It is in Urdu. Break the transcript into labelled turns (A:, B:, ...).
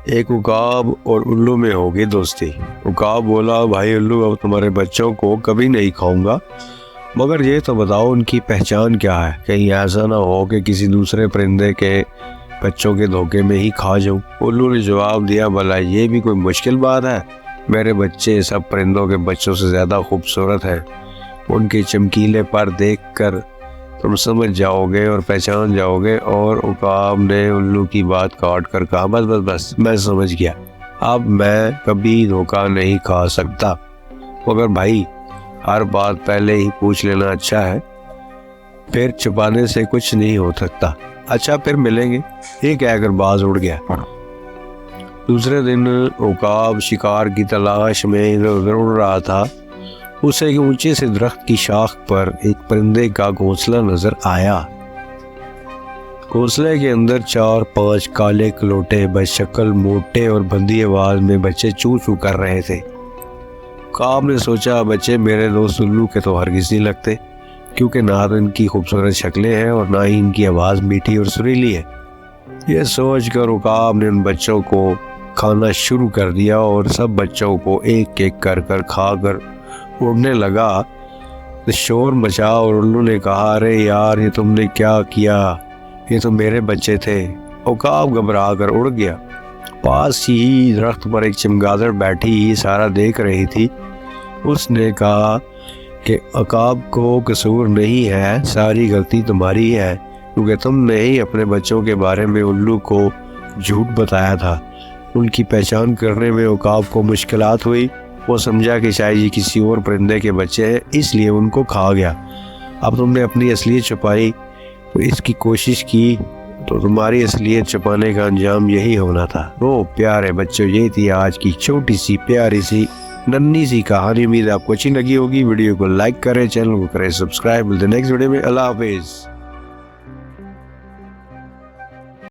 A: ایک عقاب اور الو میں ہوگی دوستی۔ عقاب بولا، بھائی الو، اب تمہارے بچوں کو کبھی نہیں کھاؤں گا، مگر یہ تو بتاؤ ان کی پہچان کیا ہے، کہیں ایسا نہ ہو کہ کسی دوسرے پرندے کے بچوں کے دھوکے میں ہی کھا جاؤں۔ الو نے جواب دیا، بھلا یہ بھی کوئی مشکل بات ہے، میرے بچے سب پرندوں کے بچوں سے زیادہ خوبصورت ہیں، ان کے چمکیلے پر دیکھ کر تم سمجھ جاؤ گے اور پہچان جاؤ گے۔ اور عقاب نے الو کی بات کاٹ کر کہا، بس میں سمجھ گیا، اب میں کبھی دھوکہ نہیں کھا سکتا، مگر بھائی ہر بات پہلے ہی پوچھ لینا اچھا ہے، پھر چھپانے سے کچھ نہیں ہو سکتا۔ اچھا پھر ملیں گے، یہ کہہ کر باز اڑ گیا۔ دوسرے دن عقاب شکار کی تلاش میں ادھر ادھر اڑ رہا تھا۔ اسے ایک اونچے سے درخت کی شاخ پر ایک پرندے کا گھونسلہ نظر آیا۔ گھونسلے کے اندر 4-5 کالے کلوٹے بشکل موٹے اور بندی آواز میں بچے چو چو کر رہے تھے۔ عقاب نے سوچا، بچے میرے دوست الو کے تو ہرگز نہیں لگتے، کیونکہ نہ تو ان کی خوبصورت شکلیں ہیں اور نہ ہی ان کی آواز میٹھی اور سریلی ہے۔ یہ سوچ کر عقاب نے ان بچوں کو کھانا شروع کر دیا اور سب بچوں کو ایک ایک کر کھا کر اڑنے لگا۔ شور مچا اور الو نے کہا، ارے یار یہ تم نے کیا کیا، یہ تو میرے بچے تھے۔ عقاب گھبرا کر اڑ گیا۔ پاس ہی درخت پر ایک چمگادڑ بیٹھی سارا دیکھ رہی تھی۔ اس نے کہا کہ عقاب کو قصور نہیں ہے، ساری غلطی تمہاری ہے، کیونکہ تم نے ہی اپنے بچوں کے بارے میں الو کو جھوٹ بتایا تھا۔ ان کی پہچان کرنے میں عقاب کو مشکلات ہوئی۔ وہ سمجھا کہ شاید یہ کسی اور پرندے کے بچے ہیں، اس لیے ان کو کھا گیا۔ اب تم نے اپنی اصلیت چھپائی تو اس کی کوشش کی تو تمہاری اصلیت چھپانے کا انجام یہی ہونا تھا۔ وہ پیارے بچوں، یہ تھی آج کی چھوٹی سی پیاری سی ننھی سی کہانی۔ امید ہے آپ کو اچھی لگی ہوگی۔ ویڈیو کو لائک کریں، چینل کو کریں سبسکرائب۔ ملتے ہیں نیکسٹ ویڈیو میں۔ اللہ حافظ۔